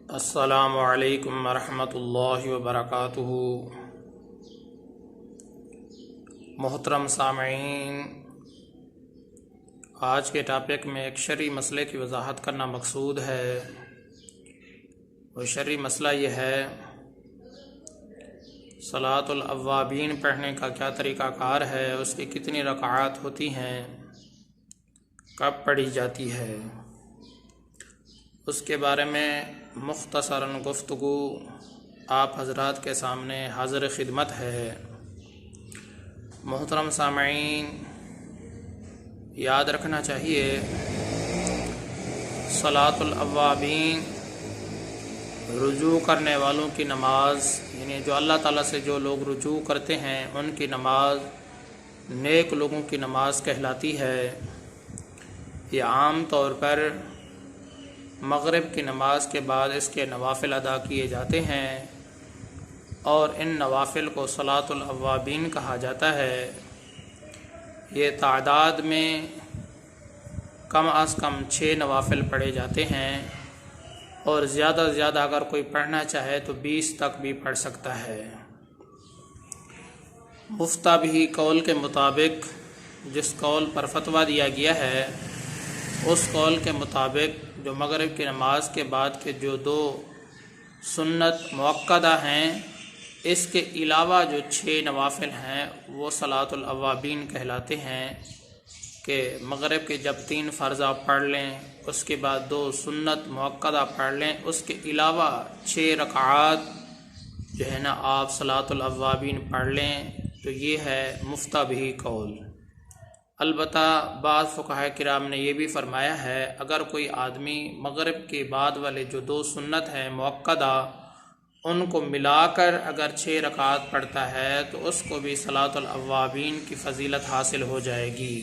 अस्सलामु अलैकुम वरहमतुल्लाहि वबरकातुहू। मोहतरम सामईन, आज के टॉपिक में एक शरई मसले की वजाहत करना मकसूद है। वो शरई मसला ये है, सलातुल अव्वाबीन पढ़ने का क्या तरीक़ाकार है, उसकी कितनी रकात होती हैं, कब पढ़ी जाती है, उसके बारे में मुख्तसरन गुफ्तगू आप हज़रात के सामने हाज़िर खिदमत है। मोहतरम सामईन, याद रखना चाहिए सलातुल अव्वाबीन रुजू करने वालों की नमाज, यानी जो अल्लाह ताला से जो लोग रुजू करते हैं उनकी नमाज नेक लोगों की नमाज कहलाती है। ये आम तौर पर मग़रिब की नमाज के बाद इसके नवाफ़िल अदा किए जाते हैं और इन नवाफ़िल को सलातुल अव्वाबीन कहा जाता है। ये तादाद में कम अज़ कम 6 नवाफ़िल पढ़े जाते हैं और ज़्यादा से ज़्यादा अगर कोई पढ़ना चाहे तो 20 तक भी पढ़ सकता है। मुफ्ताबी कौल के मुताबिक, जिस कौल पर फतवा दिया गया है उस कौल के मुताबिक जो मग़रिब की नमाज के बाद के जो 2 सुन्नत मुअक्कदा हैं, इसके अलावा जो 6 नवाफ़िल हैं वो सलातुल अव्वाबीन कहलाते हैं। कि मग़रिब के जब 3 फ़र्ज़ आप पढ़ लें, उसके बाद 2 सुन्नत मुअक्कदा पढ़ लें, उसके अलावा 6 रकात जो है ना आप सलातुल अव्वाबीन पढ़ लें, तो ये है मुफ्ताबी कौल। अलबत्ता बाज़ फ़ुक़हा किराम ने यह भी फ़रमाया है, अगर कोई आदमी मग़रिब के बाद वाले जो 2 सुन्नत हैं मुअक्कदा उनको मिलाकर अगर 6 रकात पढ़ता है तो उसको भी सलातुल अव्वाबीन की फ़जीलत हासिल हो जाएगी।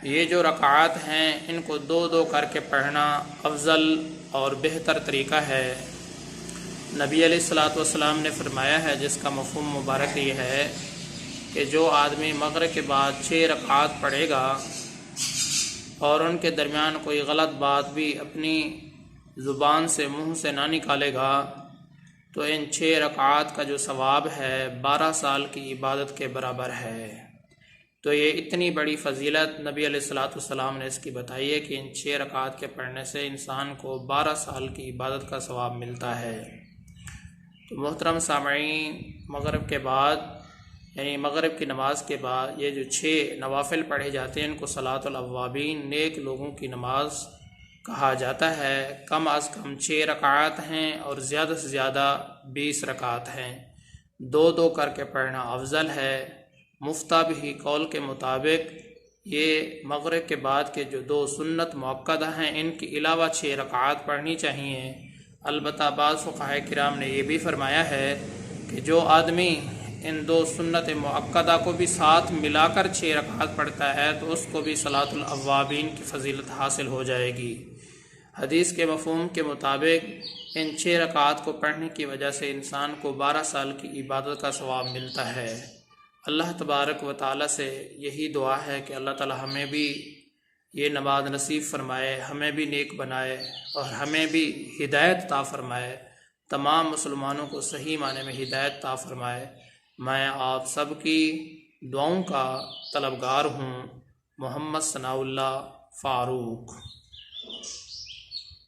ये जो रकात हैं इनको 2-2 करके पढ़ना अफजल और बेहतर तरीक़ा है। नबी अलैहिस्सलातु वस्सलाम ने फ़रमाया है, जिसका मफ़हूम मुबारक ये है कि जो आदमी मग़रिब के बाद 6 रकात पढ़ेगा और उनके दरमियान कोई गलत बात भी अपनी ज़ुबान से मुँह से ना निकालेगा तो इन 6 रकात का जो सवाब है 12 साल की इबादत के बराबर है। तो ये इतनी बड़ी फ़जीलत नबी अलैहिस्सलातु वस्सलाम ने इसकी बताई है कि इन 6 रकात के पढ़ने से इंसान को 12 साल की इबादत का सवाब मिलता है। तो मोहतरम सामईन, मग़रिब के बाद यानी मग़रिब की नमाज के बाद ये जो 6 नवाफ़िल पढ़े जाते हैं इनको सलातुल अव्वाबीन नेक लोगों की नमाज कहा जाता है। कम अज़ कम 6 रकात हैं और ज़्यादा से ज़्यादा 20 रकात हैं। 2-2 करके पढ़ना अफजल है। मुफ्ताबी कौल के मुताबिक ये मग़रिब के बाद के जो 2 सुन्नत मुअक्कदा हैं इनके अलावा 6 रकात पढ़नी चाहिए। अलबत्ता बाज़ फ़ुक़हा किराम ने यह भी फ़रमाया है कि जो आदमी इन 2 सुन्नत मुअक्कदा को भी साथ मिलाकर 6 रकात पढ़ता है तो उसको भी सलातुल अव्वाबीन की फ़जीलत हासिल हो जाएगी। हदीस के मफ़हूम के मुताबिक इन 6 रकात को पढ़ने की वजह से इंसान को 12 साल की इबादत का सवाब मिलता है। अल्लाह तबारक व तआला से यही दुआ है कि अल्लाह ताला हमें भी ये नमाज नसीब फ़रमाए, हमें भी नेक बनाए और हमें भी हिदायत अता फ़रमाए, तमाम मुसलमानों को सही माने में हिदायत अता फ़रमाए। मैं आप सब की दुआओं का तलबगार हूँ। मोहम्मद सनाउल्लाह फ़ारूक।